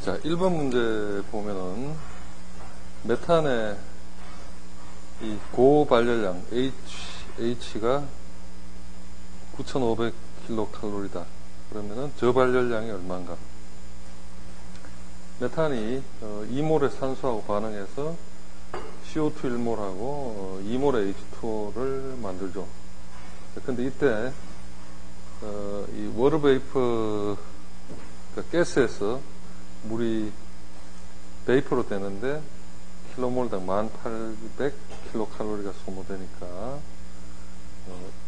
자, 1번 문제 보면은 메탄의 이 고발열량 H가 9,500kcal다. 그러면은 저발열량이 얼마인가? 메탄이 2몰의 산소하고 반응해서 CO2 1몰하고 2몰의 H2O를 만들죠. 근데 이때 이 워터 베이퍼, 그러니까 가스에서 물이 베이퍼로 되는데 킬로몰당 1800kcal가 소모되니까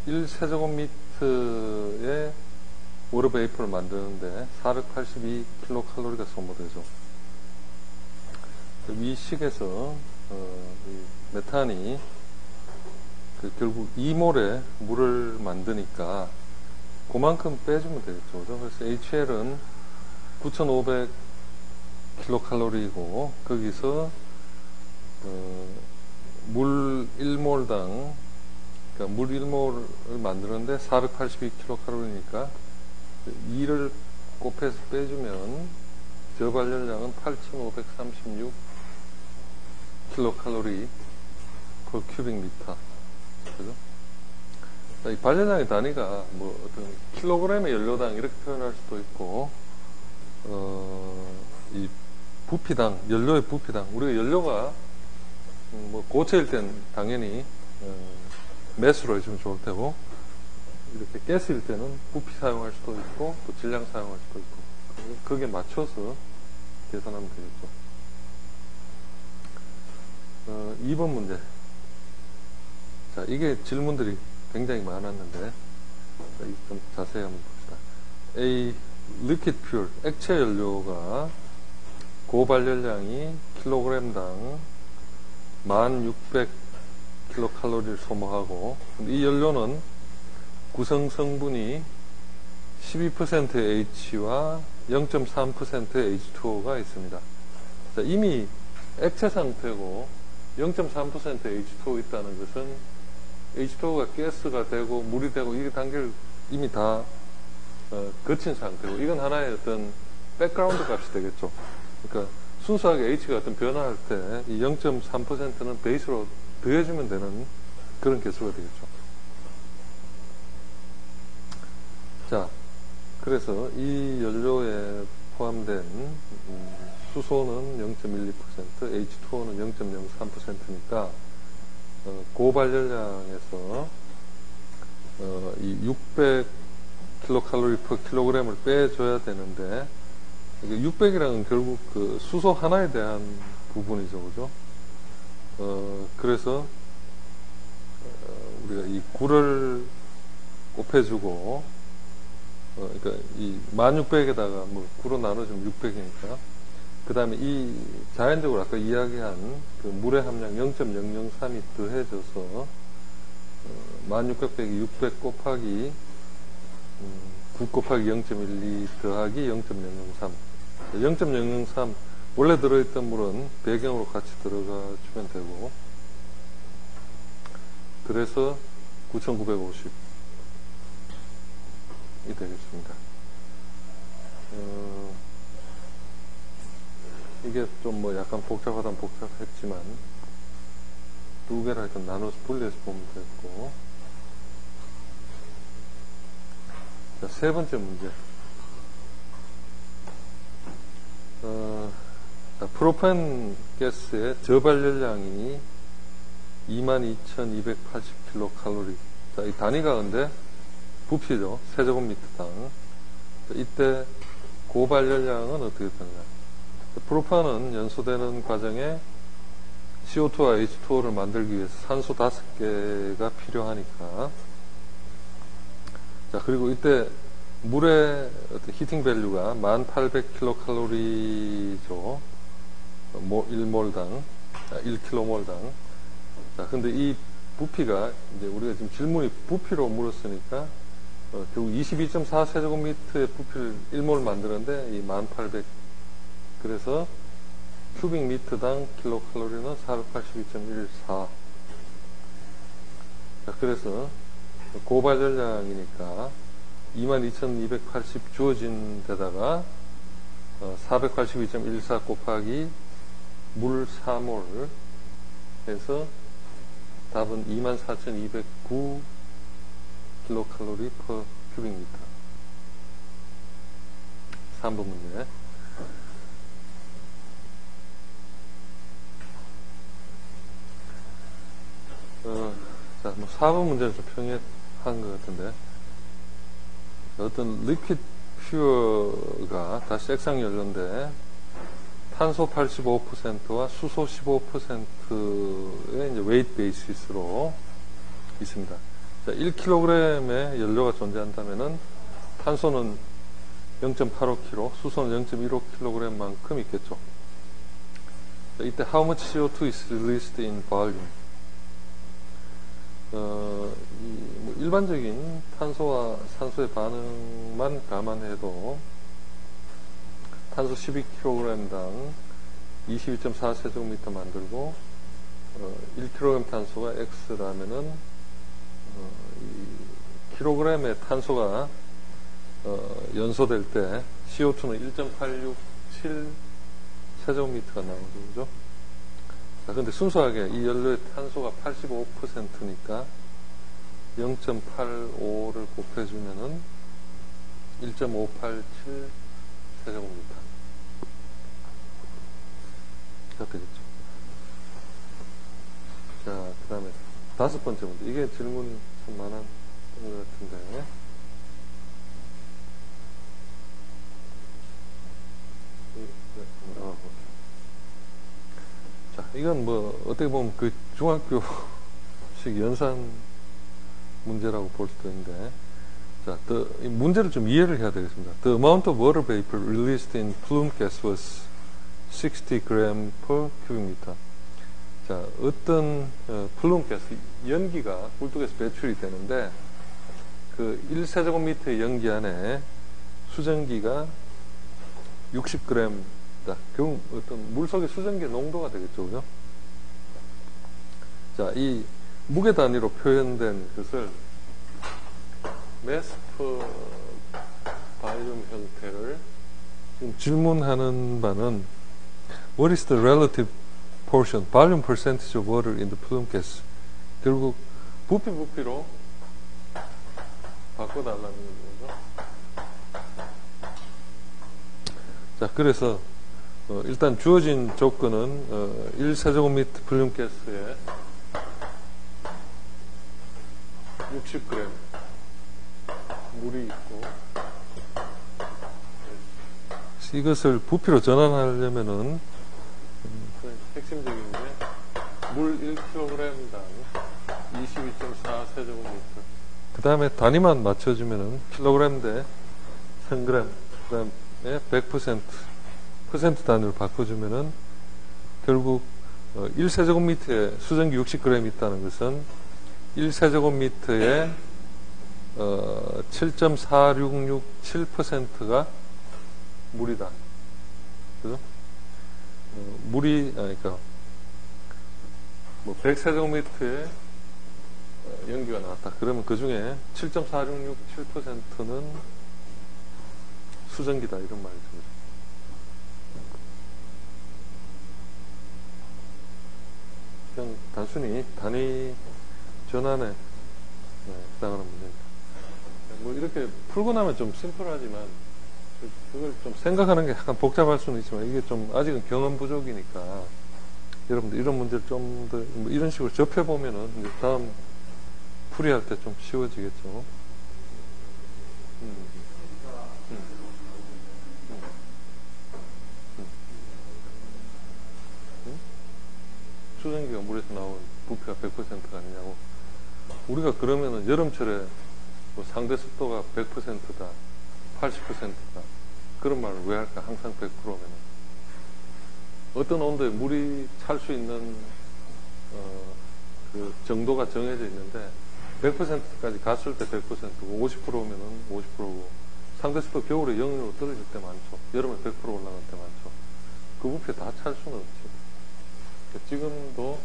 1세제곱미터의 워터 베이퍼를 만드는데 482kcal가 소모되죠. 이 식에서 이 메탄이 결국 2몰의 물을 만드니까 그만큼 빼주면 되겠죠. 그래서 HL은 9,500kcal이고 거기서 물 1몰당, 그러니까 물 1몰을 만드는데 482kcal니까 2를 곱해서 빼주면 저발열량은 8,536kcal per cubic meter. 그죠? 이 발열량의 단위가 뭐 어떤 킬로그램의 연료당 이렇게 표현할 수도 있고, 이 부피당, 연료의 부피당, 우리가 연료가 뭐 고체일 땐 당연히 매수로 해주면 좋을 테고, 이렇게 가스일 때는 부피 사용할 수도 있고 또 질량 사용할 수도 있고, 거기에 맞춰서 계산하면 되겠죠. 2번 문제. 자, 이게 질문들이 굉장히 많았는데 좀 자세히 한번 봅시다. A liquid fuel, 액체 연료가 고발열량이 킬로그램당 1600kcal를 소모하고, 이 연료는 구성 성분이 12%의 H와 0.3%의 H2O가 있습니다. 자, 이미 액체 상태고 0.3%의 H2O 있다는 것은 H2O가 가스가 되고 물이 되고 이게 단계를 이미 다 거친 상태고, 이건 하나의 어떤 백그라운드 값이 되겠죠. 그러니까 순수하게 H가 어떤 변화할 때 이 0.3%는 베이스로 더해주면 되는 그런 개수가 되겠죠. 자, 그래서 이 연료에 포함된 수소는 0.12%, H2O는 0.03%니까 고발열량에서 이 600kcal per kg을 빼줘야 되는데, 600이라는 결국 그 수소 하나에 대한 부분이죠, 그죠? 그래서 우리가 이 9를 곱해주고, 그러니까 이 1600에다가 뭐 9로 나눠주면 600이니까, 그 다음에 이 자연적으로 아까 이야기한 그 물의 함량 0.003이 더해져서 1600 빼기 600 곱하기 9 곱하기 0.12 더하기 0.003. 0.003 원래 들어있던 물은 배경으로 같이 들어가 주면 되고, 그래서 9950이 되겠습니다. 이게 좀 뭐 약간 복잡하단 복잡했지만 두 개를 하여튼 나눠서 분리해서 보면 됐고. 자, 세 번째 문제. 자, 프로판 가스의 저발열량이 22,280kcal. 자, 이 단위가 근데 부피죠. 세제곱미터당. 이때 고발열량은 어떻게 되느냐. 프로판은 연소되는 과정에 CO2와 H2O를 만들기 위해서 산소 5개가 필요하니까. 자, 그리고 이때 물의 히팅 밸류가 1800kcal죠. 1몰당, 1kmol당. 자, 근데 이 부피가, 이제 우리가 지금 질문이 부피로 물었으니까, 결국 22.4세제곱미터의 부피를 1몰 만드는데, 이 1800, 그래서 큐빅미터당 킬로칼로리는 482.14. 자, 그래서 고발열량이니까 22,280 주어진 데다가 482.14 곱하기 물 4몰 해서 답은 24,209 킬로칼로리 per 큐빅미터. 3번 문제. 자, 뭐 4번 문제는 좀 평이한 것 같은데, 어떤 리퀴드 퓨어가 다시 액상 연료인데 탄소 85%와 수소 15%의 이제 웨이트 베이시스로 있습니다. 자, 1kg의 연료가 존재한다면은 탄소는 0.85kg, 수소는 0.15kg만큼 있겠죠. 자, 이때 how much CO2 is released in volume? 뭐 일반적인 탄소와 산소의 반응만 감안해도 탄소 12kg당 22.4세제곱미터 만들고 1kg 탄소가 X라면은 킬로그램의 탄소가 연소될 때 CO2는 1.867 세제곱미터가 나오죠. 그죠? 자, 근데 순수하게 이 연료의 탄소가 85%니까 0.85를 곱해주면은 1.587 세제곱미터. 가 되겠죠. 자, 그 다음에 5번째 문제. 이게 질문이 참 많은 것 같은데. 자, 이건 뭐, 어떻게 보면 그 중학교식 연산 문제라고 볼 수도 있는데, 자, 이 문제를 좀 이해를 해야 되겠습니다. The amount of water vapor released in plume gas was 60 gram per cubic meter. 자, 어떤 플룸 가스, 연기가 꿀뚝에서 배출이 되는데, 그 1세제곱미터의 연기 안에 수증기가 60g다. 결국 어떤 물속의 수증기의 농도가 되겠죠, 그죠? 자, 이 무게 단위로 표현된 것을 mass per volume 형태를 지금 질문하는 바는 What is the relative portion, volume percentage of water in the plume gas? 결국 부피로 바꿔달라는 거죠. 자, 그래서 일단 주어진 조건은 1세제곱미터 플룸 가스에 60g 물이 있고, 이것을 부피로 전환하려면은 핵심적인 게 물 1kg당 22.4 세제곱미터. 그 다음에 단위만 맞춰주면은 킬로그램 대 1000g, 그 다음에 100% 퍼센트 단위로 바꿔주면은 결국 1세제곱미터에 수증기 60g 있다는 것은 1세제곱미터에 7.4667%가 물이다. 그죠? 그러니까, 뭐, 100세제곱미터에 연기가 나왔다. 그러면 그 중에 7.4667%는 수증기다. 이런 말이죠. 그냥 단순히 단위 전환에 해당하는 문제입니다. 뭐, 이렇게 풀고 나면 좀 심플하지만, 그걸 좀 생각하는 게 약간 복잡할 수는 있지만 이게 좀 아직은 경험 부족이니까 여러분들 이런 문제를 좀 더 뭐 이런 식으로 접해보면은 이제 다음 풀이할 때 좀 쉬워지겠죠. 수증기가 물에서 나온 부피가 100%가 아니냐고. 우리가 그러면은 여름철에 뭐 상대 습도가 100%다. 80%다. 그런 말을 왜 할까? 항상 100%면은. 어떤 온도에 물이 찰 수 있는, 그 정도가 정해져 있는데, 100%까지 갔을 때 100%고, 50%면은 50%고, 상대 습도 겨울에 0으로 떨어질 때 많죠. 여름에 100% 올라갈 때 많죠. 그 부피에 다 찰 수는 없지. 지금도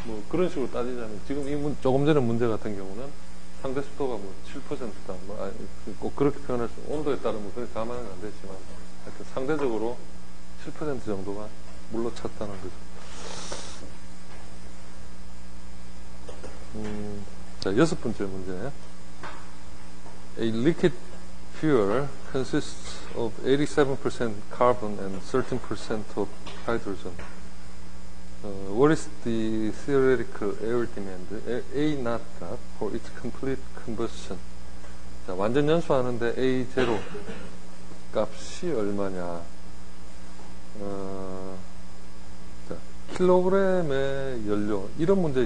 뭐 그런 식으로 따지자면, 지금 조금 전에 문제 같은 경우는 상대 습도가 뭐 7%다. 뭐, 꼭 그렇게 표현할 수, 온도에 따르면 그렇게 감안은 안 되지만, 하여튼 상대적으로 7% 정도가 물러찼다는 거죠. 자, 6번째 문제. A liquid fuel consists of 87% carbon and 13% of hydrogen. What is the theoretical air demand, A not 값, for its complete combustion? 자, 완전 연소하는데 A0 값이 얼마냐? 자, 킬로그램의 연료. 이런 문제,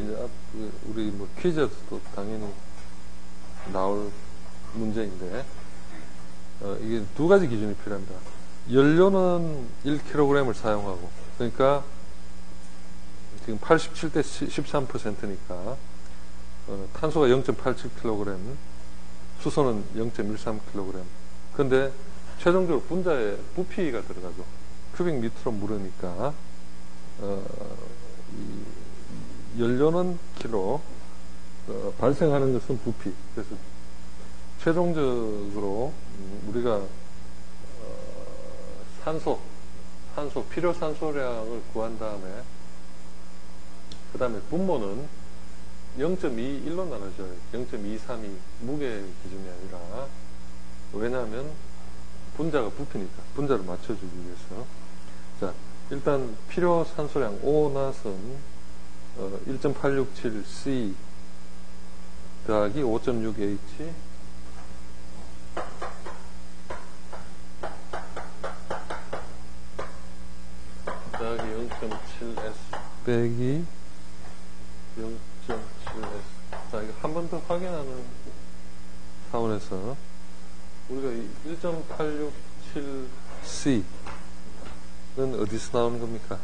우리 뭐 퀴즈에서도 당연히 나올 문제인데, 이게 두 가지 기준이 필요합니다. 연료는 1kg을 사용하고, 그러니까 지금 87대 13%니까 탄소가 0.87kg, 수소는 0.13kg. 근데 최종적으로 분자에 부피가 들어가죠. 큐빅미터로 물으니까 이 연료는 킬로, 발생하는 것은 부피. 그래서 최종적으로 우리가 산소 필요 산소량을 구한 다음에 그 다음에 분모는 0.21로 나눠져요. 0.232 무게 기준이 아니라. 왜냐하면 분자가 부피니까 분자를 맞춰주기 위해서. 자, 일단 필요 산소량 O-낫은 1.867C 더하기 5.6H 더하기 0.7S 빼기 0.7S. 자, 이거 한 번 더 확인하는 차원에서 우리가 이 1.867C는 어디서 나오는 겁니까?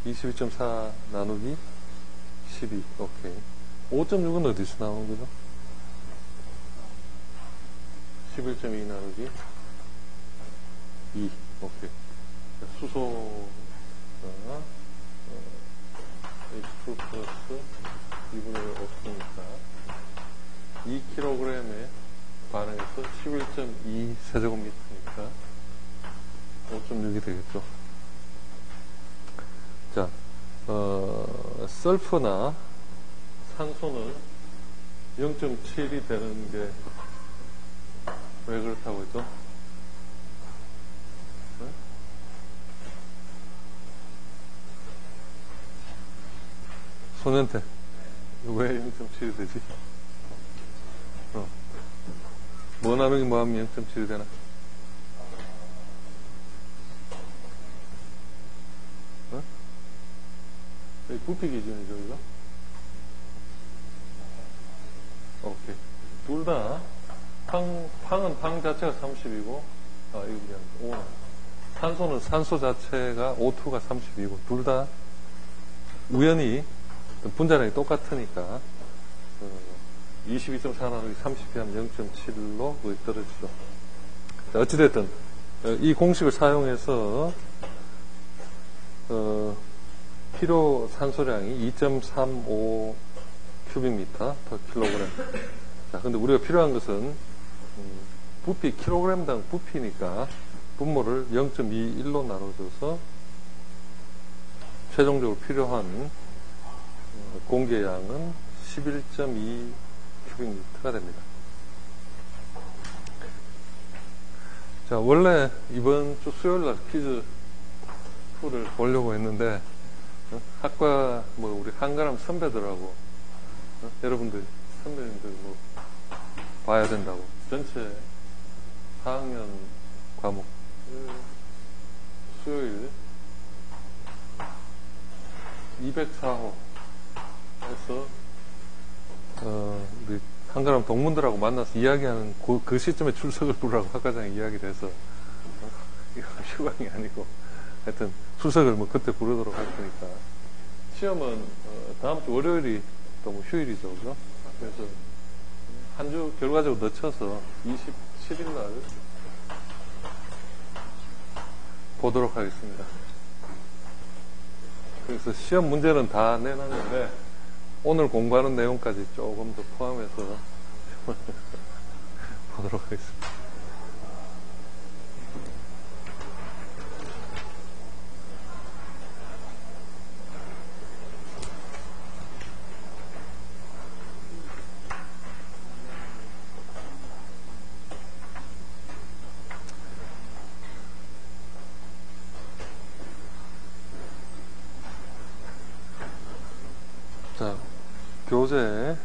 22.4 나누기 12. 오케이. 5.6은 어디서 나오는 거죠? 11.2 나누기 2. 오케이. 수소가 H2 플러스 2분의 1 없으니까 2kg에 반응해서 11.2 세제곱미터니까 5.6이 되겠죠. 자, 설프나 산소는 0.7이 되는 게 왜 그렇다고 했죠? 네? 소년태. 왜 0.7이 되지? 뭐 나누기 뭐 하면 0.7이 되나? 부피 기준이죠, 이거? 오케이. 둘 다, 팡은 팡 자체가 30이고, 이거 그냥 O. 산소는 산소 자체가 O2가 30이고, 둘 다 우연히 분자량이 똑같으니까, 22.4 나누기 30이 하면 0.7로 떨어지죠. 자, 어찌됐든, 이 공식을 사용해서, 필요 산소량이 2.35 큐빅미터 per 킬로그램. 자, 근데 우리가 필요한 것은 부피, 킬로그램당 부피니까 분모를 0.21로 나눠줘서 최종적으로 필요한 공개량은 11.2 큐빅미터가 됩니다. 자, 원래 이번 주 수요일날 퀴즈 2를 보려고 했는데 학과 우리 한가람 선배들하고 여러분들 선배님들 봐야 된다고 전체 4학년 과목 수요일 204호에서 우리 한가람 동문들하고 만나서 이야기하는 그 시점에 출석을 부르라고 학과장이 이야기를 해서 이거 휴강이 아니고 하여튼 출석을 그때 부르도록 할 테니까 시험은 다음 주 월요일이 또 휴일이죠, 그죠? 그래서 한 주 결과적으로 늦춰서 27일 날 보도록 하겠습니다. 그래서 시험 문제는 다 내놨는데 오늘 공부하는 내용까지 조금 더 포함해서 보도록 하겠습니다. 자, 교재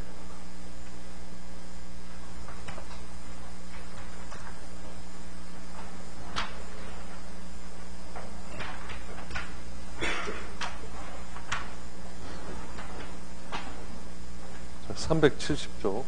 370쪽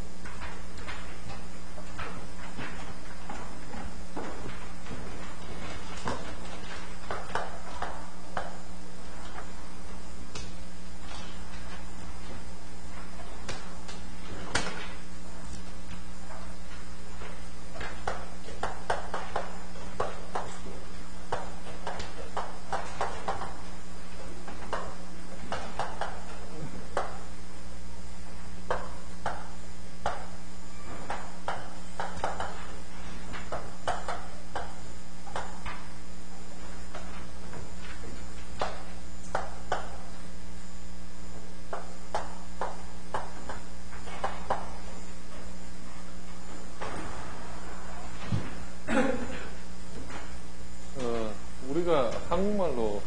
우리가 한국말로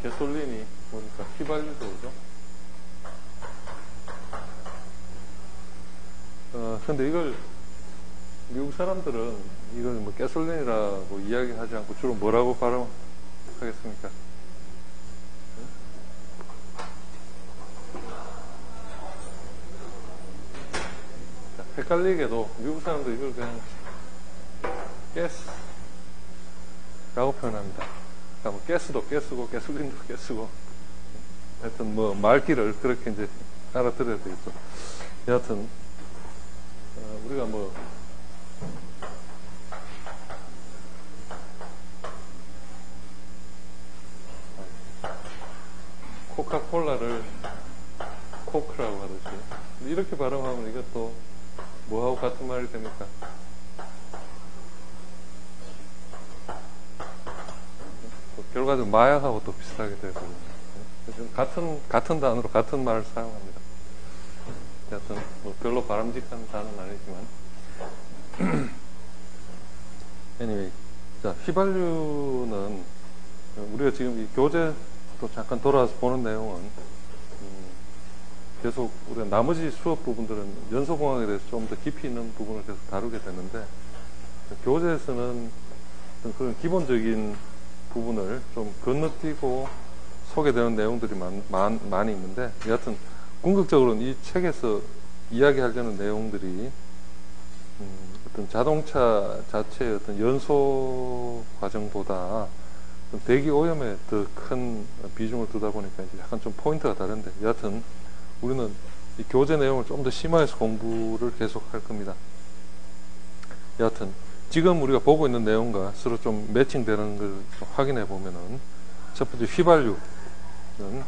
개솔린이 보니까 휘발유도 오죠. 근데 이걸 미국 사람들은 이걸 뭐 가솔린이라고 이야기하지 않고 주로 뭐라고 발음하겠습니까? 헷갈리게도 미국 사람도 이걸 그냥 가스라고 표현합니다. 그러니까 뭐 가스도 가스고 가솔린도 가스고 하여튼 뭐 말귀를 그렇게 이제 알아들어야 되겠죠. 여하튼 우리가 뭐 코카콜라를 코크라고 하듯이 이렇게 발음하면 이것도 뭐하고 같은 말이 됩니까? 결과적으로 마약하고 또 비슷하게 되거든요. 같은 단어로 같은 말을 사용합니다. 여하튼 뭐 별로 바람직한 단어는 아니지만 anyway, 자, 휘발유는 우리가 지금 이 교재도 잠깐 돌아와서 보는 내용은 계속 우리가 나머지 수업 부분들은 연소공학에 대해서 좀 더 깊이 있는 부분을 계속 다루게 되는데 교재에서는 그런 기본적인 부분을 좀 건너뛰고 소개되는 내용들이 많이 있는데 여하튼 궁극적으로는 이 책에서 이야기하려는 내용들이 어떤 자동차 자체의 어떤 연소 과정보다 대기 오염에 더 큰 비중을 두다 보니까 이제 약간 좀 포인트가 다른데 여하튼 우리는 이 교재 내용을 좀 더 심화해서 공부를 계속 할 겁니다. 여하튼 지금 우리가 보고 있는 내용과 서로 좀 매칭되는 걸 확인해 보면은 첫 번째 휘발유는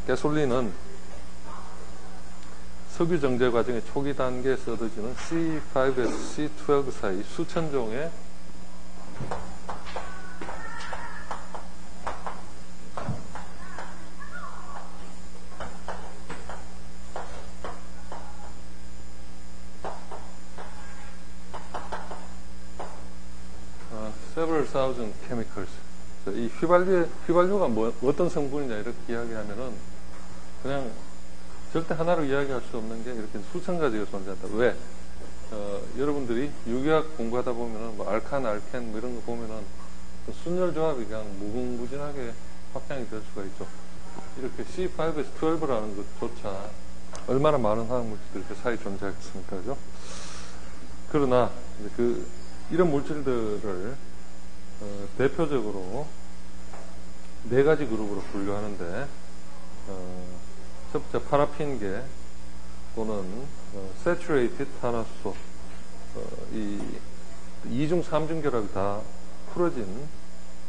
가솔린은 석유 정제 과정의 초기 단계에서 얻어지는 C5에서 C12 사이 수천 종의 several thousand chemicals. 이 휘발유가 어떤 성분이냐 이렇게 이야기하면은 그냥 절대 하나로 이야기할 수 없는 게 이렇게 수천 가지가 존재한다. 왜? 여러분들이 유기학 공부하다 보면은 뭐 알칸, 알켄 뭐 이런 거 보면은 그 순열 조합이 그냥 무궁무진하게 확장이 될 수가 있죠. 이렇게 C5에서 12라는 것조차 얼마나 많은 화학물질들이 그 사이에 존재하겠습니까? 그죠? 그러나 이런 물질들을 대표적으로 네 가지 그룹으로 분류하는데 첫 번째 파라핀계 또는 saturated 탄화수소 이 2중 3중 결합이 다 풀어진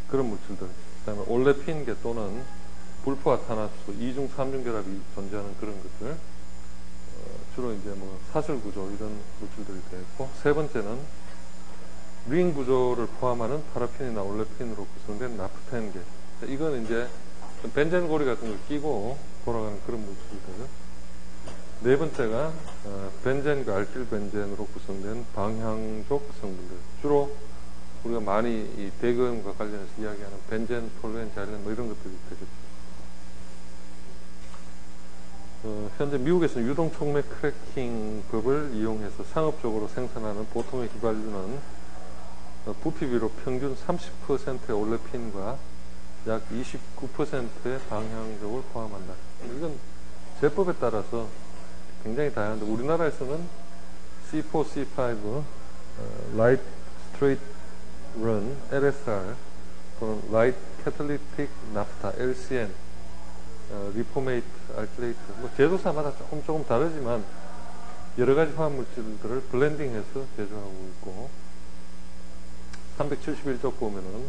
그런 물질들, 그 다음에 올레핀계 또는 불포화 탄화수소 2중 3중 결합이 존재하는 그런 것들, 주로 이제 뭐 사슬 구조 이런 물질들이 되어 있고, 세 번째는 링 구조를 포함하는 파라핀이나 올레핀으로 구성된 나프텐계. 이건 이제 벤젠 고리 같은 걸 끼고 돌아가는 그런 물질들. 네 번째가 벤젠과 알킬 벤젠으로 구성된 방향족 성분들. 주로 우리가 많이 이 대거염과 관련해서 이야기하는 벤젠, 톨루엔, 자일렌 뭐 이런 것들이 되겠죠. 현재 미국에서는 유동촉매 크래킹법을 이용해서 상업적으로 생산하는 보통의 휘발유는 부피비로 평균 30%의 올레핀과 약 29%의 방향족을 포함한다. 이건 제법에 따라서 굉장히 다양한데 우리나라에서는 C4, C5, Light Straight Run, LSR 또는 Light Catalytic Naphtha, LCN, Reformate Alkylate 뭐 제조사마다 조금 다르지만 여러 가지 화학 물질들을 블렌딩해서 제조하고 있고 371쪽 보면은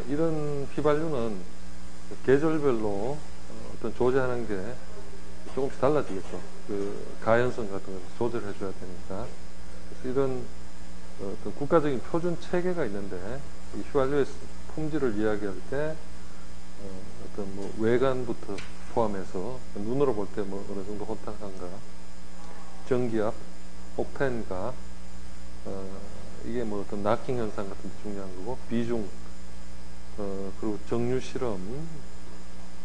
이런 휘발유는 계절별로 어떤 조제하는 게 조금씩 달라지겠죠. 그 가연성 같은 걸 조절해줘야 되니까. 그래서 이런 어떤 국가적인 표준 체계가 있는데 이 휘발유의 품질을 이야기할 때 어떤 뭐 외관부터 포함해서 눈으로 볼 때 뭐 어느 정도 혼탁한가, 전기압, 옥텐가, 이게 뭐 어떤 나킹 현상 같은 데 중요한 거고, 비중, 그리고 정류 실험,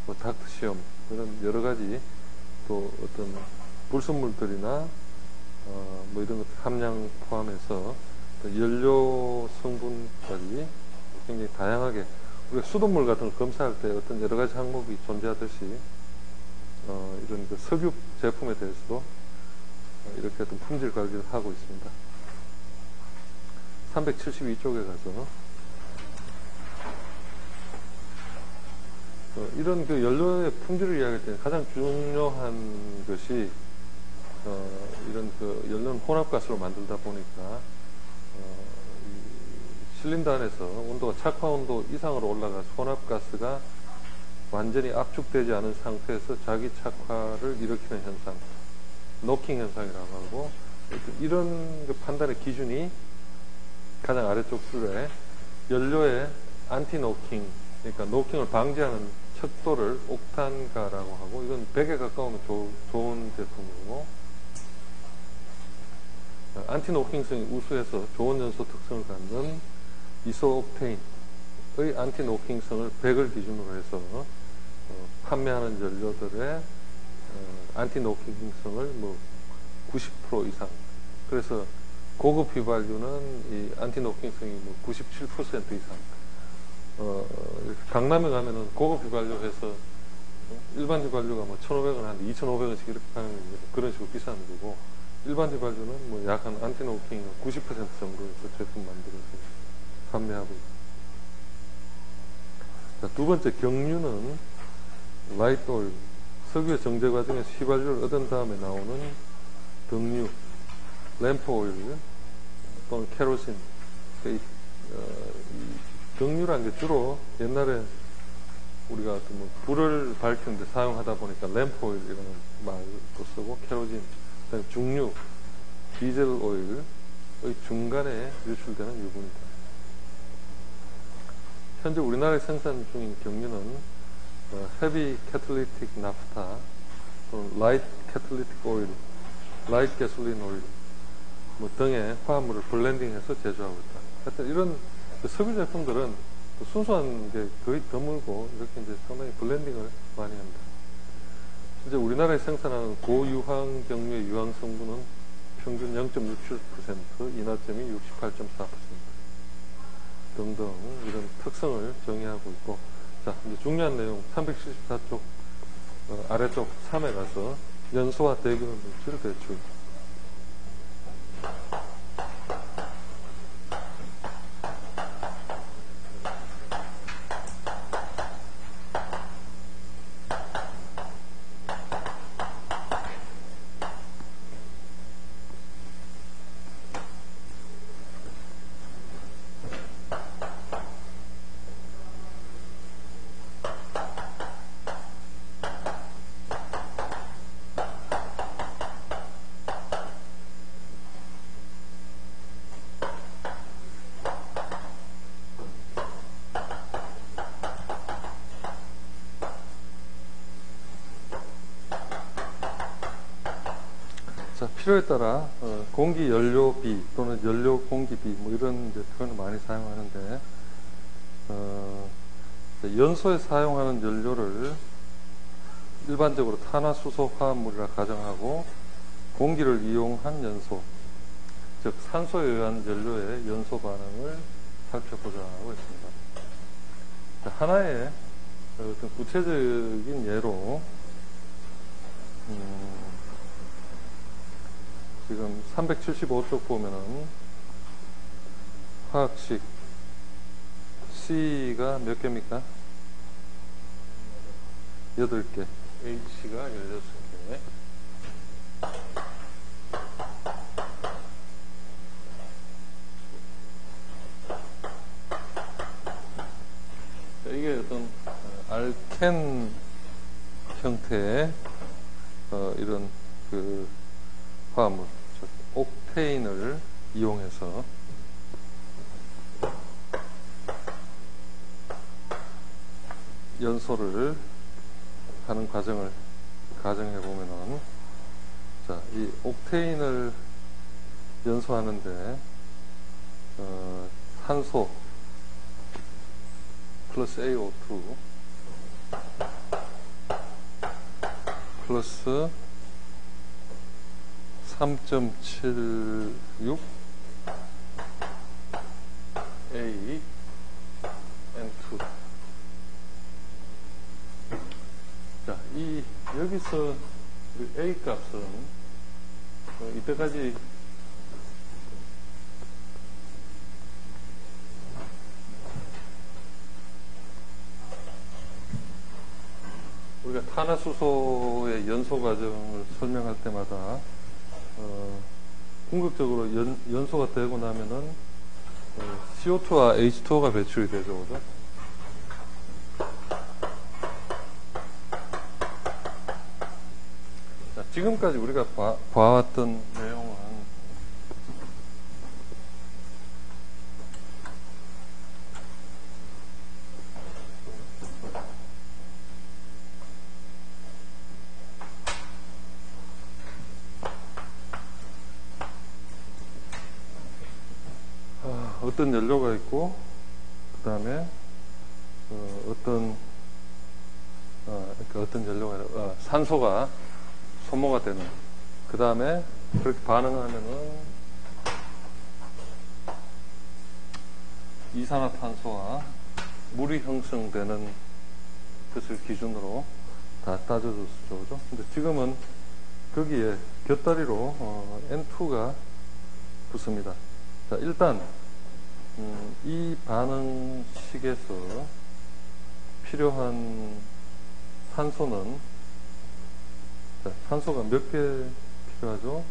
뭐 닥트 시험, 이런 여러 가지 또 어떤 불순물들이나 뭐 이런 것 함량 포함해서 연료 성분까지 굉장히 다양하게 우리가 수돗물 같은 걸 검사할 때 어떤 여러 가지 항목이 존재하듯이 이런 그 석유 제품에 대해서도 이렇게 어떤 품질 관리를 하고 있습니다. 372쪽에 가서 이런 그 연료의 품질을 이야기할 때 가장 중요한 것이 이런 그 연료는 혼합가스로 만들다 보니까 실린더 안에서 온도가 착화 온도 이상으로 올라가서 혼합가스가 완전히 압축되지 않은 상태에서 자기 착화를 일으키는 현상, 노킹 현상이라고 하고, 이런 그 판단의 기준이 가장 아래쪽 줄에 연료의 안티 노킹, 그러니까 노킹을 방지하는 척도를 옥탄가라고 하고, 이건 100에 가까우면 좋은 제품이고, 안티 노킹성이 우수해서 좋은 연소 특성을 갖는 이소옥테인의 안티 노킹성을 100을 기준으로 해서 판매하는 연료들의 안티 노킹성을 뭐 90% 이상. 그래서 고급 휘발유는 이 안티 노킹성이 뭐 97% 이상. 강남에 가면은 고급 휘발유 해서 일반 휘발유가 뭐 1,500원 하는데 2,500원씩 이렇게 파는 게 그런 식으로 비싼 거고, 일반 휘발유는 뭐 약한 안티 노킹 90% 정도에서 제품 만들어서 판매하고 있습니다. 자, 두 번째 경유는 라이트 오일, 석유의 정제 과정에서 휘발유를 얻은 다음에 나오는 등유, 램프 오일 또는 케로신. 이 경유라는 게 주로 옛날에 우리가 뭐 불을 밝히는데 사용하다 보니까 램프 오일이라는 말도 쓰고, 케로진, 그다음에 중유, 디젤 오일의 중간에 유출되는 유분이다. 현재 우리나라에 생산 중인 경유는 헤비 캐탈리틱 나프타 또는 라이트 캐탈리틱 오일, 라이트 가솔린 오일 뭐 등의 화합물을 블렌딩해서 제조하고 있다. 하여튼 이런 석유 제품들은 순수한 게 거의 드물고 이렇게 이제 상당히 블렌딩을 많이 합니다. 현재 우리나라에 생산하는 고유황 경유의 유황 성분은 평균 0.67%, 인화점이 68.4% 등등 이런 특성을 정의하고 있고, 자, 이제 중요한 내용 374쪽 아래쪽 3에 가서 연소와 대기능 물질 배출. 필요에 따라 공기 연료비 또는 연료 공기비 뭐 이런 이제 표현을 많이 사용하는데 연소에 사용하는 연료를 일반적으로 탄화수소 화합물이라 가정하고 공기를 이용한 연소, 즉 산소에 의한 연료의 연소 반응을 살펴보자 하고 있습니다. 하나의 어떤 구체적인 예로 지금 375쪽 보면은 화학식 C가 몇 개입니까? 8개, H가 16개. 이게 어떤 알켄 형태의 이런 그 화합물, 즉 옥테인을 이용해서 연소를 하는 과정을 가정해 보면은, 자, 이 옥테인을 연소하는데 산소 플러스 AO2 플러스 3.76 A N2. 자, 여기서 A 값은 이때까지 우리가 탄화수소의 연소 과정을 설명할 때마다 궁극적으로 연소가 되고 나면은 CO2와 H2O가 배출이 되죠, 그죠? 자, 지금까지 우리가 봐왔던 내용은 어떤 연료가 있고, 그 다음에 어떤 연료가 산소가 소모가 되는, 그 다음에 그렇게 반응하면은 이산화탄소와 물이 형성되는 것을 기준으로 다 따져줬죠, 그죠? 근데 지금은 거기에 곁다리로 N2가 붙습니다. 자, 일단 이 반응식에서 필요한 산소는, 자, 산소가 몇 개 필요하죠?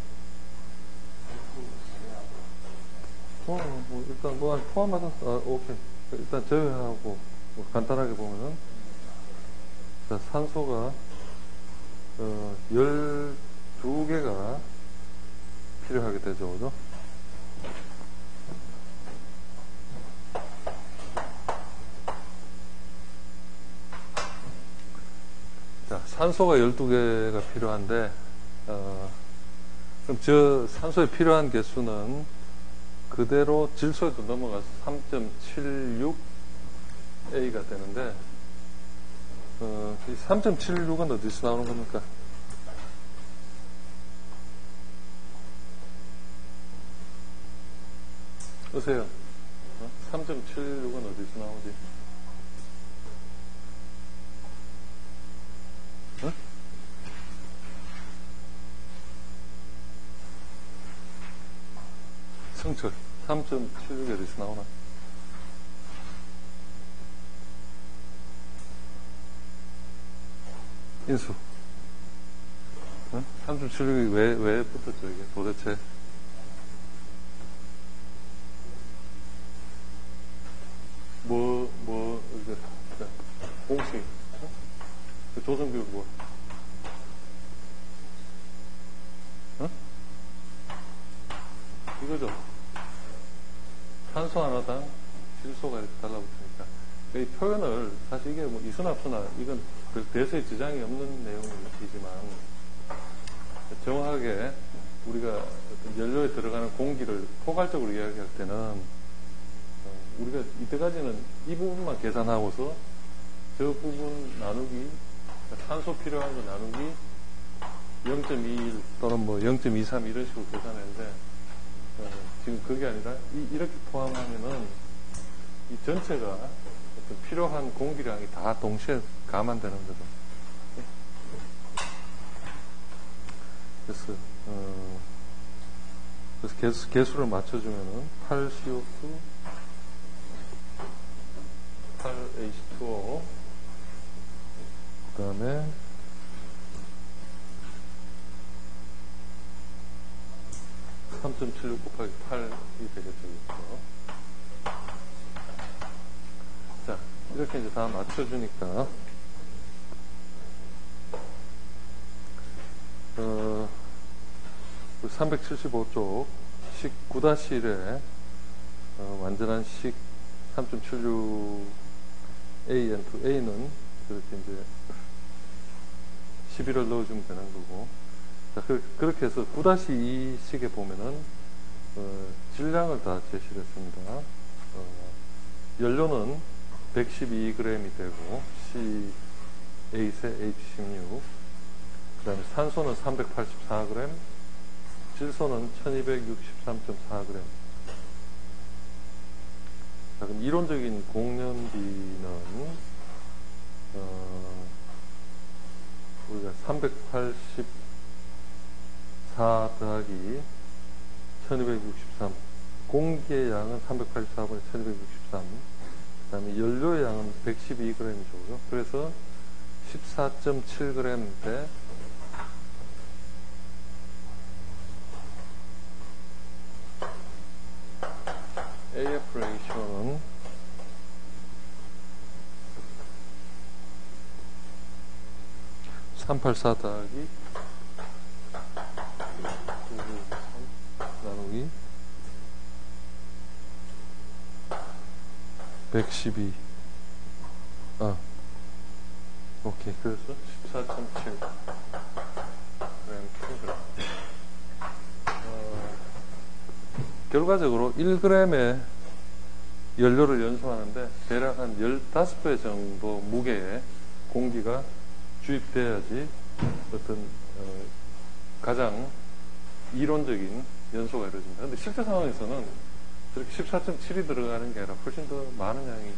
일단 뭐 포함하던, 오케이. 일단 제외하고 뭐 간단하게 보면은, 자, 산소가 12개가 필요하게 되죠, 그죠? 자, 산소가 12개가 필요한데, 그럼 저 산소에 필요한 개수는 그대로 질소에도 넘어가서 3.76A가 되는데, 이 3.76은 어디서 나오는 겁니까? 보세요. 3.76은 어디서 나오지? 성철 3.76이 어디서 나오나? 인수 3.76이 왜 붙었죠, 이게 도대체? 공식 조성비율 뭐? 이거죠. 탄소 하나당 질소가 이렇게 달라붙으니까. 이 표현을, 사실 이게 뭐 이순합수나 이건 대수에 지장이 없는 내용이지만, 정확하게 우리가 어떤 연료에 들어가는 공기를 포괄적으로 이야기할 때는 우리가 이때까지는 이 부분만 계산하고서 저 부분 나누기, 산소 필요한 거 나누기 0.21 또는 뭐 0.23 이런 식으로 계산했는데 지금 그게 아니라 이렇게 포함하면은 이 전체가 어떤 필요한 공기량이 다 동시에 감안되는 거죠. 그래서 개수를 맞춰주면은 8CO2, 8H2O, 그 다음에 3.76 곱하기 8이 되겠죠. 자, 이렇게 이제 다 맞춰주니까, 375쪽 식 9-1에 완전한 식 3.76 AN2 A는 그렇게 이제 11을 넣어주면 되는 거고, 자, 그렇게 해서 9-2 식에 보면은 질량을 다 제시를 했습니다. 연료는 112g이 되고 C8에 H16, 그 다음에 산소는 384g, 질소는 1263.4g. 자, 그럼 이론적인 공연비는 우리가 384 더하기 1263, 공기의 양은 384분의 1263, 그 다음에 연료의 양은 112g이죠. 그래서 14.7g 대 AF 레이쇼는 384 더하기 나누기 112. 오케이. 그래서 14.7 g/kg. 결과적으로 1g의 연료를 연소하는데 대략 한 15배 정도 무게의 공기가 주입돼야지 어떤 가장 이론적인 연소가 이루어집니다. 근데 실제 상황에서는 저렇게 14.7이 들어가는 게 아니라 훨씬 더 많은 양이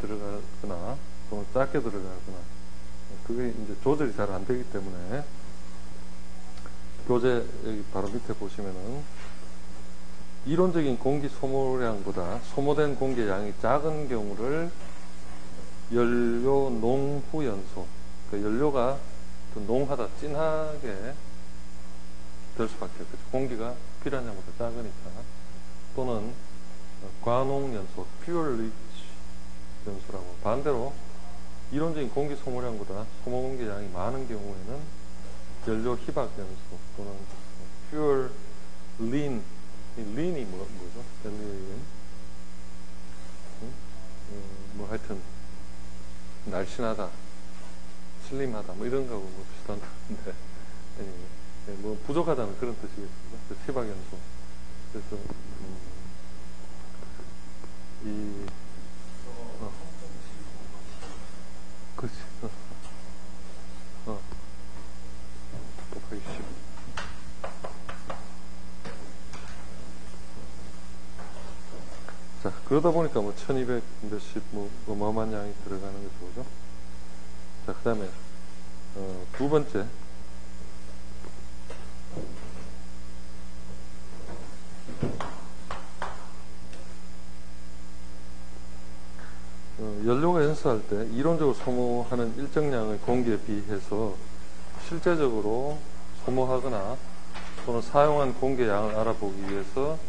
들어가거나 또는 작게 들어가거나, 그게 이제 조절이 잘 안 되기 때문에 교재 여기 바로 밑에 보시면은 이론적인 공기 소모량보다 소모된 공기의 양이 작은 경우를 연료 농후 연소, 그러니까 연료가 더 농하다, 진하게 될 수밖에 없겠죠. 공기가 필요한 양보다 작으니까. 또는 과농 연소, fuel rich 연소라고. 반대로 이론적인 공기 소모량보다 소모 공기의 양이 많은 경우에는 연료 희박 연소 또는 fuel lean, lean이 뭐죠? LEAN? 뭐 하여튼 날씬하다, 슬림하다, 뭐 이런 거하고 뭐 비슷한 건데, 뭐 부족하다는 그런 뜻이겠습니다. 그 희박 연소. 그래서 그렇지. 곱하기 10. 자, 그러다 보니까 뭐 1200 몇십 뭐 어마어마한 양이 들어가는 거죠. 그죠? 자, 그 다음에 두 번째, 연료가 연소할 때 이론적으로 소모하는 일정량의 공기에 비해서 실제적으로 소모하거나 또는 사용한 공기의 양을 알아보기 위해서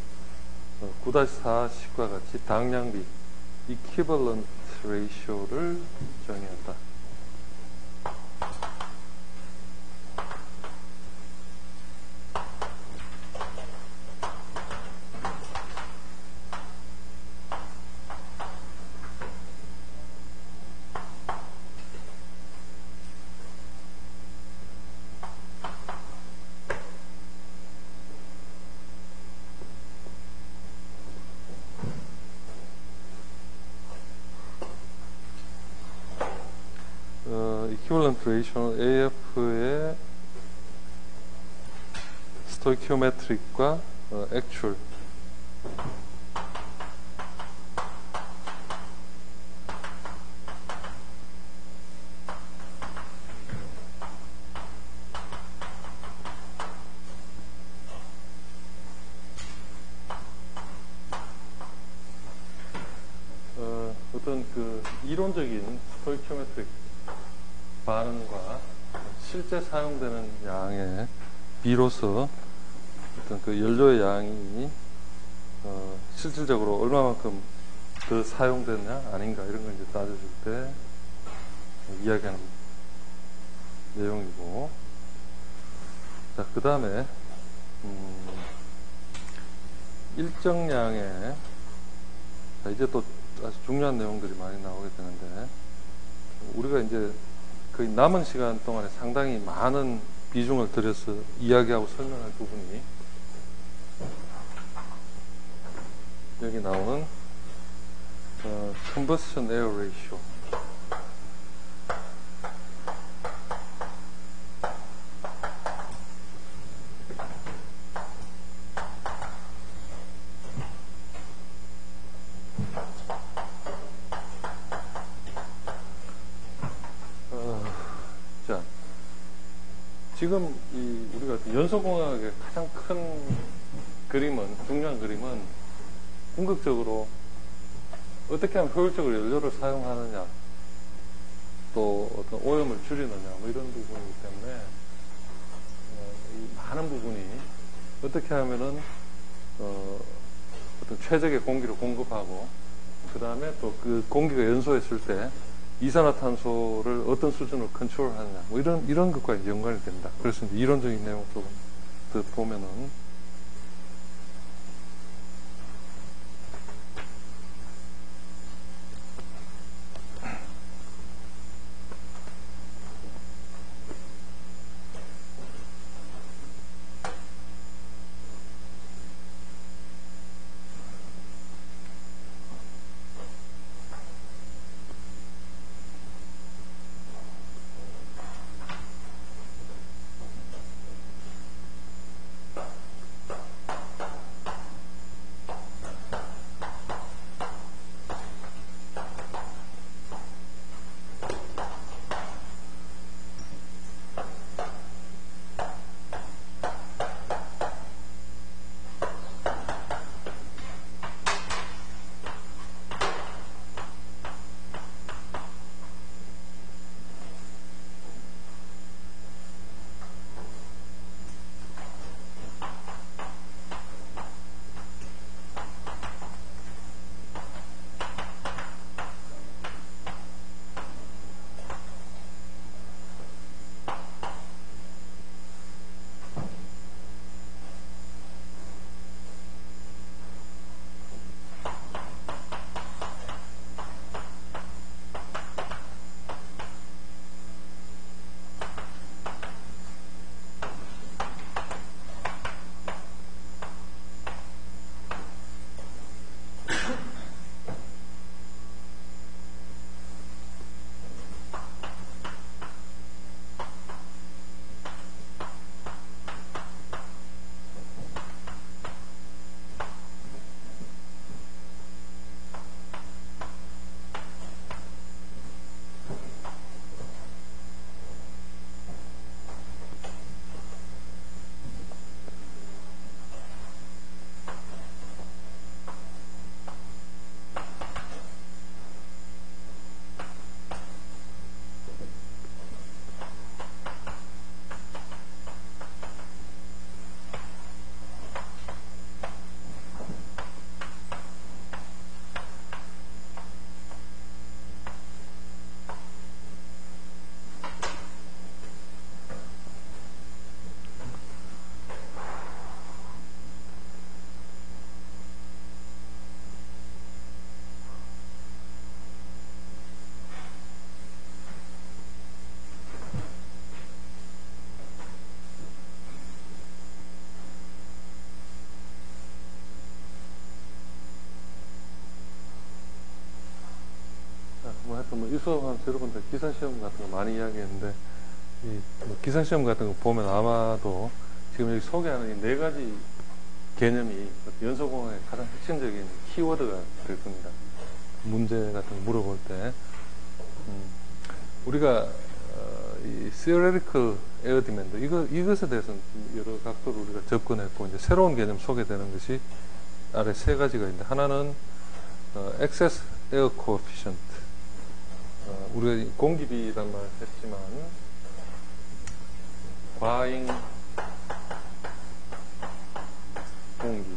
9-4 식과 같이 당량비 equivalent ratio를 정의한다. equivalent ratio는 AF의 stoichiometric과 actual 어떤 그 이론적인 스토이키오메트릭 반응과 실제 사용되는 양의 비로소 어떤 그 연료의 양이 실질적으로 얼마만큼 더 사용되느냐 아닌가 이런 걸 이제 따져줄 때 이야기하는 내용이고, 자, 그 다음에 일정량의, 자, 이제 또 아주 중요한 내용들이 많이 나오게 되는데, 우리가 이제 거의 남은 시간 동안에 상당히 많은 비중을 들여서 이야기하고 설명할 부분이 여기 나오는 combustion air ratio. 자, 지금 우리가 연소공학의 가장 큰 그림은, 중요한 그림은 궁극적으로 어떻게 하면 효율적으로 연료를 사용하느냐, 또 어떤 오염을 줄이느냐, 뭐 이런 부분이기 때문에 이 많은 부분이 어떻게 하면은 어떤 최적의 공기를 공급하고, 그 다음에 또 그 공기가 연소했을 때 이산화탄소를 어떤 수준으로 컨트롤하느냐, 뭐 이런 것과 이제 연관이 됩니다. 그래서 이제 이론적인 내용 조금 더 보면은, 그래서 뭐 유수하면서 여러분들 기사시험 같은 거 많이 이야기했는데, 뭐 기사시험 같은 거 보면 아마도 지금 여기 소개하는 이 네 가지 개념이 연소공학의 가장 핵심적인 키워드가 될 겁니다. 문제 같은 거 물어볼 때. 우리가, 이 theoretical air demand, 이것에 대해서는 여러 각도로 우리가 접근했고, 이제 새로운 개념 소개되는 것이 아래 세 가지가 있는데, 하나는, excess air coefficient. 우리가 공기비란 말 했지만, 과잉 공기.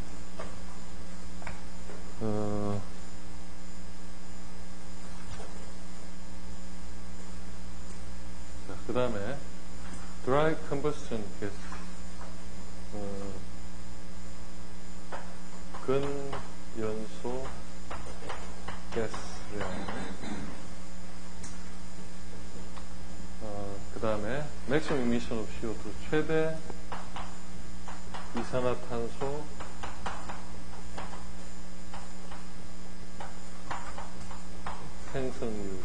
그 다음에 dry combustion gas, 근연소 가스량. 그 다음에 maximum emission of CO2, 최대 이산화탄소 생성률.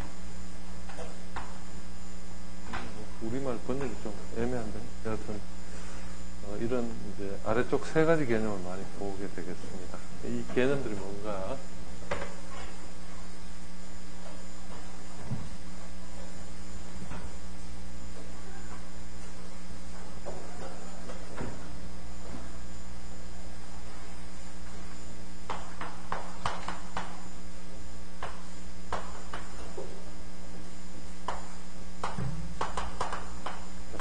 우리말 번역이 좀 애매한데, 여하튼, 이런 이제 아래쪽 세 가지 개념을 많이 보게 되겠습니다. 이 개념들이 뭔가,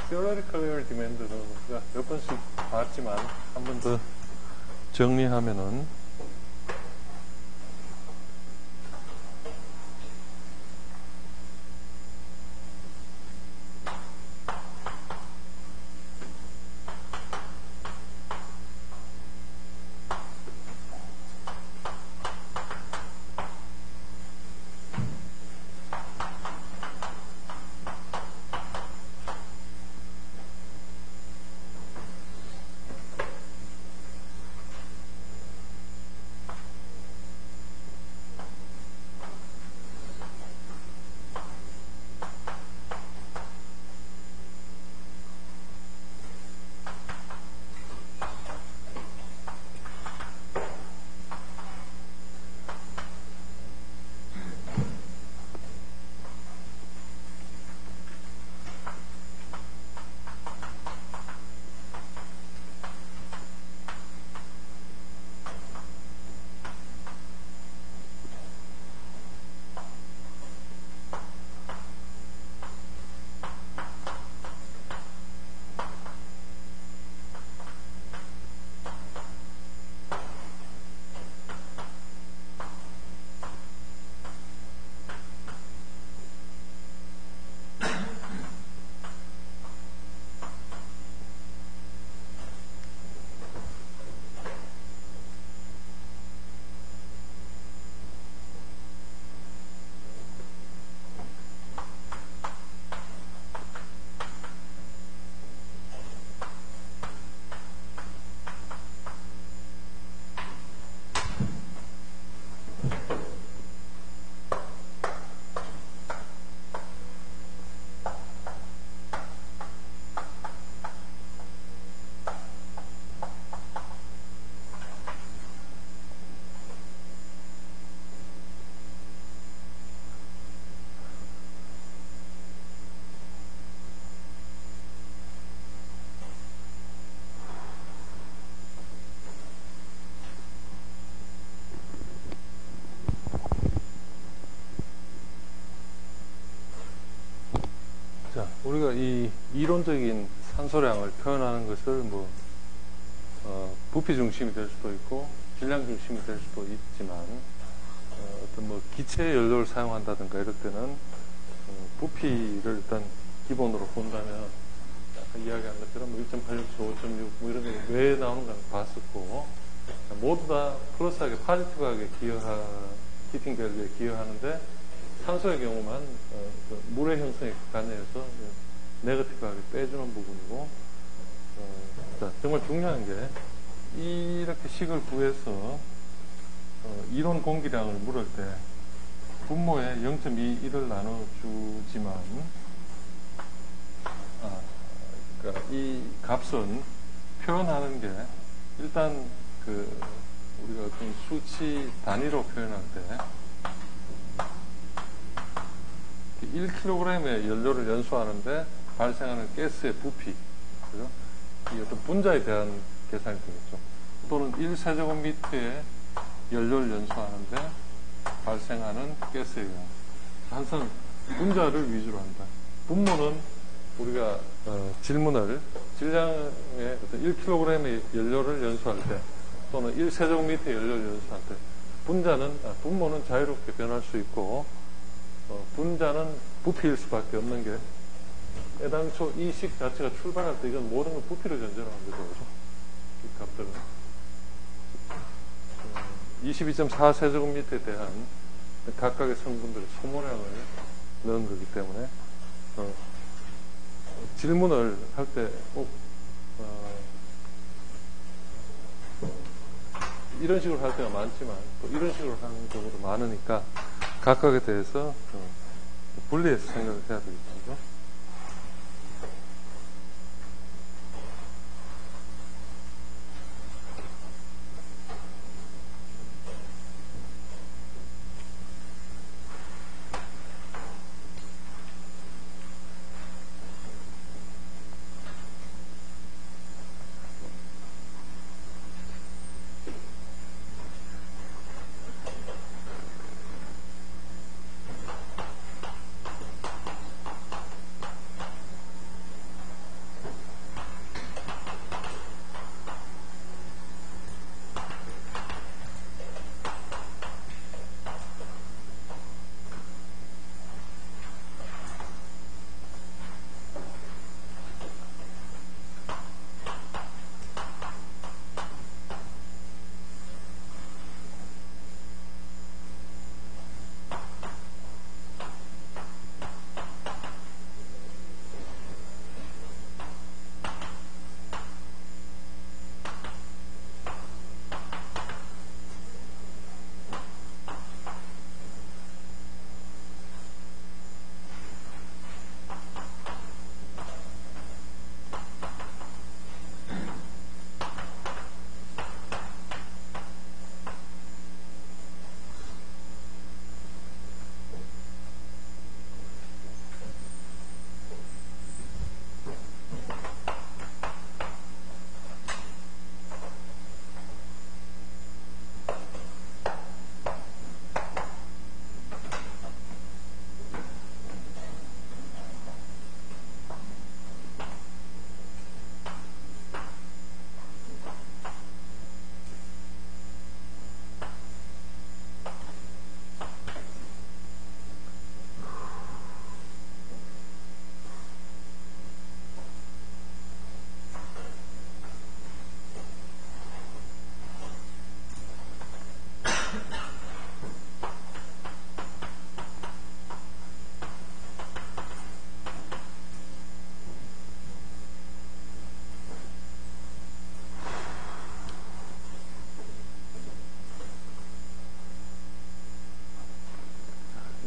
theoretical air demand는 우리가 몇 번씩 봤지만 한 번 더 정리하면은, 자, 우리가 이 이론적인 산소량을 표현하는 것을 뭐, 부피 중심이 될 수도 있고, 질량 중심이 될 수도 있지만, 어떤 뭐, 기체 연료를 사용한다든가 이럴 때는, 부피를 일단 기본으로 본다면, 아까 이야기한 것처럼 뭐 1.86, 5.6, 뭐 이런 게 왜 나오는 건 봤었고, 모두 다 플러스하게, 파지티브하게 히팅 밸류에 기여하는데, 산소의 경우만 그 물의 형성에 관여해서 네거티브하게 빼주는 부분이고, 정말 중요한 게 이렇게 식을 구해서 이론 공기량을 물을 때 분모에 0.21을 나눠주지만, 그러니까 이 값은 표현하는 게 일단 우리가 어떤 수치 단위로 표현할 때 1kg의 연료를 연소하는데 발생하는 가스의 부피, 그죠? 이 어떤 분자에 대한 계산이 되겠죠. 또는 1세제곱미터의 연료를 연소하는데 발생하는 가스의 양. 항상 분자를 위주로 한다. 분모는 우리가 질량의 어떤 1kg의 연료를 연소할 때 또는 1세제곱미터 연료를 연소할 때 분모는 자유롭게 변할 수 있고 분자는 부피일 수밖에 없는 게 애당초 이 식 자체가 출발할 때 이건 모든 걸 부피로 전제로 한 거죠. 이 값들은 22.4세제곱미터에 대한 각각의 성분들의 소모량을 넣은 거기 때문에 질문을 할 때 이런 식으로 할 때가 많지만 또 이런 식으로 하는 경우도 많으니까 각각에 대해서 분리해서 생각을 해야 되겠죠.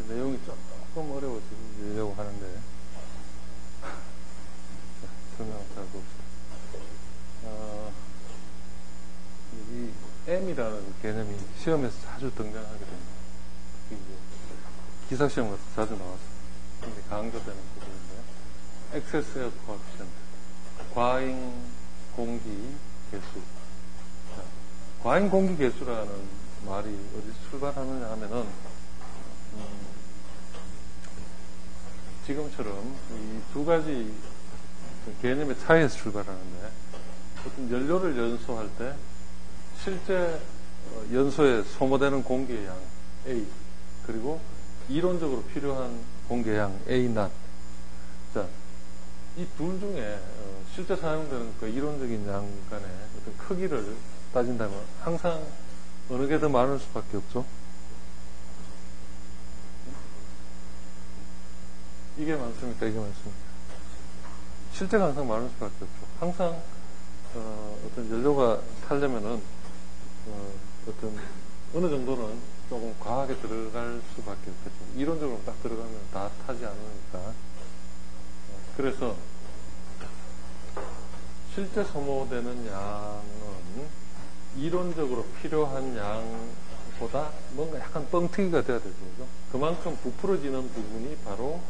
내용이 조금 어려워지려고 하는데 설명을 잘 봅시다. 이 M이라는 개념이 시험에서 자주 등장하게 됩니다. 이게 기사시험 같은 자주 나와서 굉장히 강조되는 부분인데요. Excess Air Coefficient, 과잉 공기 개수. 과잉 공기 개수라는 말이 어디서 출발하느냐 하면은 지금처럼 이 두 가지 개념의 차이에서 출발하는데 어떤 연료를 연소할 때 실제 연소에 소모되는 공기의 양 A 그리고 이론적으로 필요한 공기의 양 A not. 자, 이 둘 중에 실제 사용되는 그 이론적인 양 간의 어떤 크기를 따진다면 항상 어느 게 더 많을 수밖에 없죠. 이게 많습니까? 이게 많습니까? 실제가 항상 많을 수밖에 없죠. 항상 어떤 연료가 타려면은 어떤 어느 정도는 조금 과하게 들어갈 수밖에 없겠죠. 이론적으로 딱 들어가면 다 타지 않으니까. 그래서 실제 소모되는 양은 이론적으로 필요한 양보다 뭔가 약간 뻥튀기가 돼야 되죠. 그죠? 그만큼 부풀어지는 부분이 바로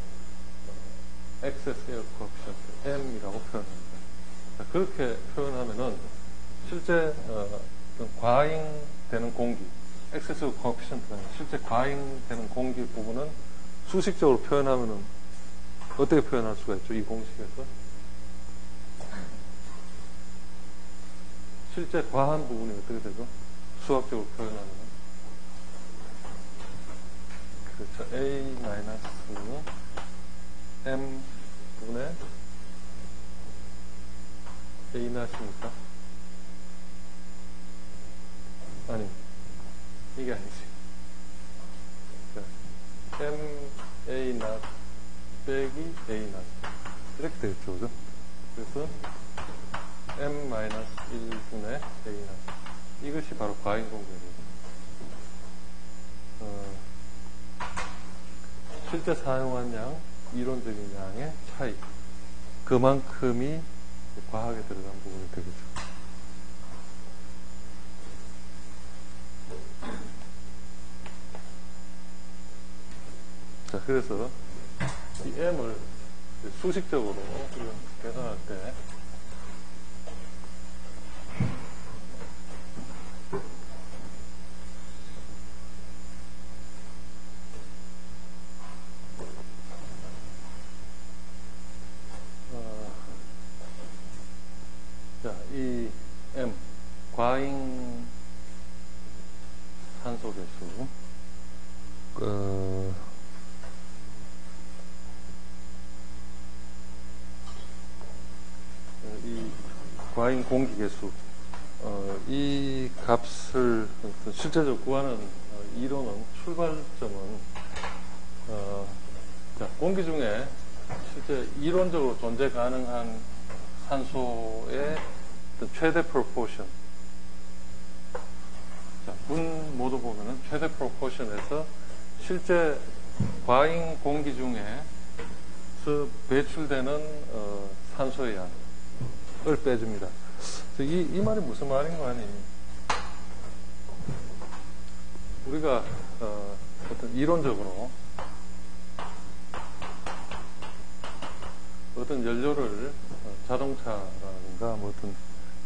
excess air coefficient M이라고 표현합니다. 자, 그렇게 표현하면은 실제 과잉되는 공기, excess air coefficient가 아니라 실제 과잉되는 공기 부분은 수식적으로 표현하면은 어떻게 표현할 수가 있죠? 이 공식에서 실제 과한 부분이 어떻게 되죠? 수학적으로 표현하면 그렇죠. A-M 분의 A 낫입니까? 아니, 이게 아니지. M A 낫 빼기 A 낫 이렇게 되겠죠, 그죠? 그래서 M-1분의 A 낫 이것이 바로 과잉 공격이에요. 실제 사용한 양, 이론적인 양의 차이. 그만큼이 과하게 들어간 부분이 되겠죠. 자, 그래서 이 M을 수식적으로 계산할 때 자, 이 M 과잉 산소 개수 이 과잉 공기 개수 이 값을 실제적으로 구하는 이론은 출발점은 자, 공기 중에 실제 이론적으로 존재 가능한 산소의 최대 프로포션. 자, 분 모두 보면은 최대 프로포션에서 실제 과잉 공기 중에서 배출되는 산소의 양을 빼줍니다. 이 말이 무슨 말인 거 아니? 우리가 어떤 이론적으로 어떤 연료를 자동차라든가 뭐 어떤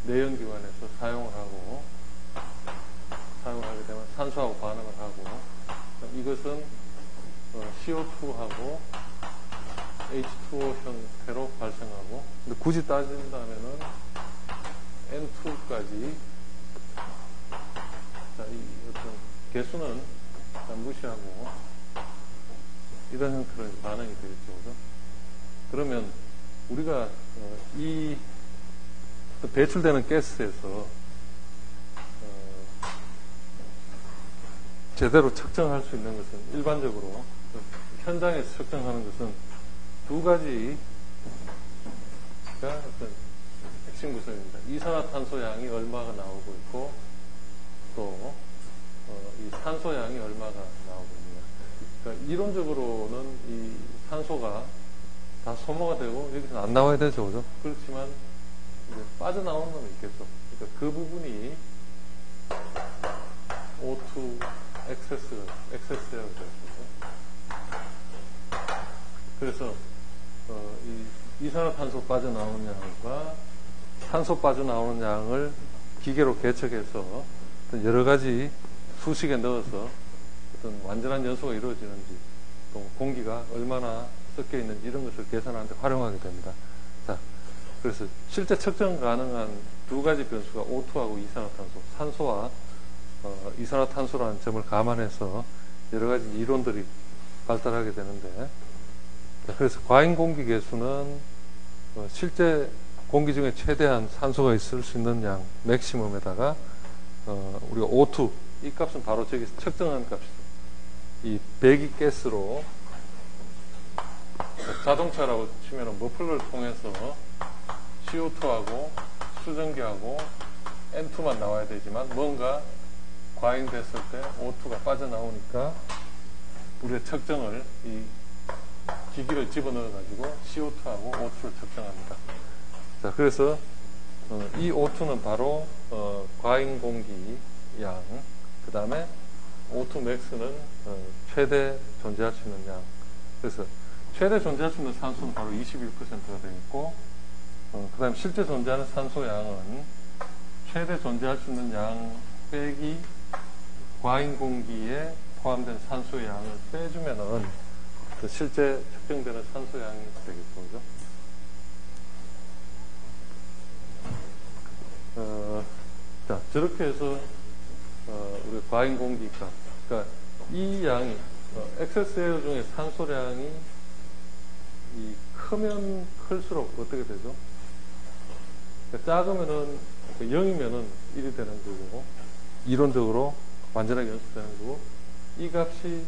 내연기관에서 사용을 하게 되면 산소하고 반응을 하고 이것은 CO2하고 H2O 형태로 발생하고 근데 굳이 따진다면은 N2까지 자, 이 어떤 개수는 무시하고 이런 형태로 반응이 되겠죠. 그죠? 그러면 우리가 이 배출되는 가스에서 제대로 측정할 수 있는 것은 일반적으로 현장에서 측정하는 것은 두 가지가 어떤 핵심 구성입니다. 이산화탄소 양이 얼마가 나오고 있고 또 이 산소 양이 얼마가 나오고 있느냐. 그러니까 이론적으로는 이 산소가 다 소모가 되고 여기서 안 나와야 되죠, 그죠? 그렇지만 이제 빠져나오는 놈이 있겠죠. 그러니까 그 부분이 O2 엑세스가 되었습니다. 그래서 이 이산화탄소 빠져나오는 양과 산소 빠져나오는 양을 기계로 계측해서 어떤 여러 가지 수식에 넣어서 어떤 완전한 연소가 이루어지는지 또 공기가 얼마나 섞여 있는지 이런 것을 계산하는데 활용하게 됩니다. 자, 그래서 실제 측정 가능한 두 가지 변수가 O2하고 이산화탄소, 산소와 이산화탄소라는 점을 감안해서 여러 가지 이론들이 발달하게 되는데, 그래서 과잉 공기 개수는 실제 공기 중에 최대한 산소가 있을 수 있는 양 맥시멈에다가 우리가 O2 이 값은 바로 저기서 측정한 값이죠. 이 배기가스로 자동차라고 치면은 머플러를 통해서 CO2하고 수증기하고 N2만 나와야 되지만 뭔가 과잉됐을 때 O2가 빠져나오니까 우리의 측정을 이 기기를 집어넣어 가지고 CO2하고 O2를 측정합니다. 자, 그래서 이 O2는 바로 과잉 공기 양, 그 다음에 O2 max는 최대 존재할 수 있는 양. 그래서 최대 존재할 수 있는 산소는 바로 21%가 되겠고, 그 다음에 실제 존재하는 산소 양은 최대 존재할 수 있는 양 빼기 과잉 공기에 포함된 산소 양을 빼주면은 그 실제 측정되는 산소 양이 되겠죠, 그죠? 자, 저렇게 해서 우리 과잉 공기가, 그러니까 이 양이 엑세스 에어 중에 산소량이 이 크면 클수록 어떻게 되죠? 그러니까 작으면은 0이면은 1이 되는 거고, 이론적으로 완전하게 연습되는 거고, 이 값이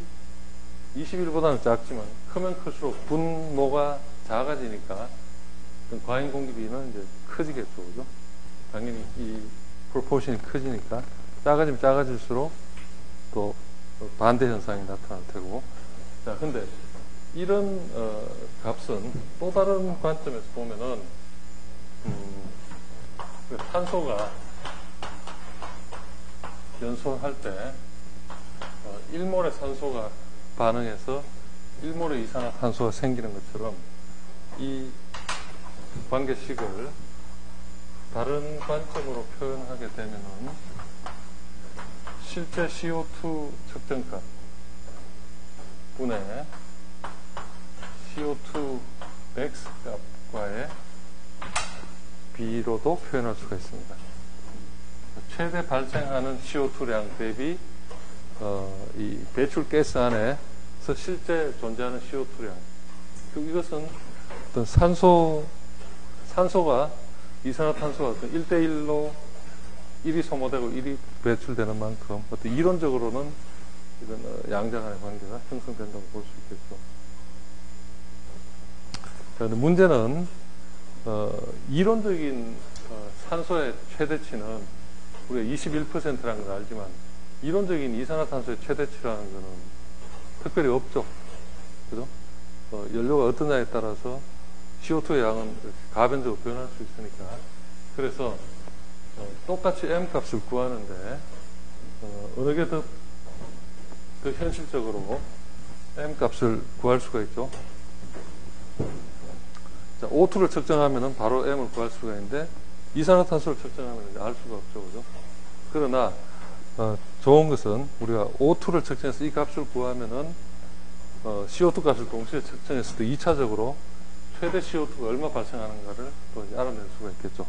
21보다는 작지만 크면 클수록 분모가 작아지니까 과잉 공기비는 이제 커지겠죠, 그죠? 당연히 이 프로포션이 커지니까 작아지면 작아질수록 또 반대 현상이 나타날 테고. 자, 근데 이런 값은 또 다른 관점에서 보면은 탄소가 연소할 때 1몰의 산소가 반응해서 1몰의 이산화탄소가 생기는 것처럼 이 관계식을 다른 관점으로 표현하게 되면은 실제 CO2 측정값 분의 CO2 max 값과의 비로도 표현할 수가 있습니다. 최대 발생하는 CO2량 대비 이 배출 가스 안에서 실제 존재하는 CO2량. 이것은 어떤 산소가 이산화탄소가 어떤 1대1로 1이 소모되고 1이 배출되는 만큼 어떤 이론적으로는 이런 양자 간의 관계가 형성된다고 볼 수 있겠죠. 그런데 문제는 이론적인 산소의 최대치는 우리가 21%라는 걸 알지만 이론적인 이산화탄소의 최대치라는 거는 특별히 없죠. 그죠? 연료가 어떠냐에 따라서 CO2의 양은 가변적으로 변할 수 있으니까. 그래서 똑같이 M 값을 구하는데 어느 게 더 현실적으로 M 값을 구할 수가 있죠. 자, O2를 측정하면은 바로 M을 구할 수가 있는데 이산화탄소를 측정하면 이제 알 수가 없죠, 그죠? 그러나 좋은 것은 우리가 O2를 측정해서 이 값을 구하면은 CO2 값을 동시에 측정했을 때 2차적으로 최대 CO2가 얼마 발생하는가를 또 이제 알아낼 수가 있겠죠.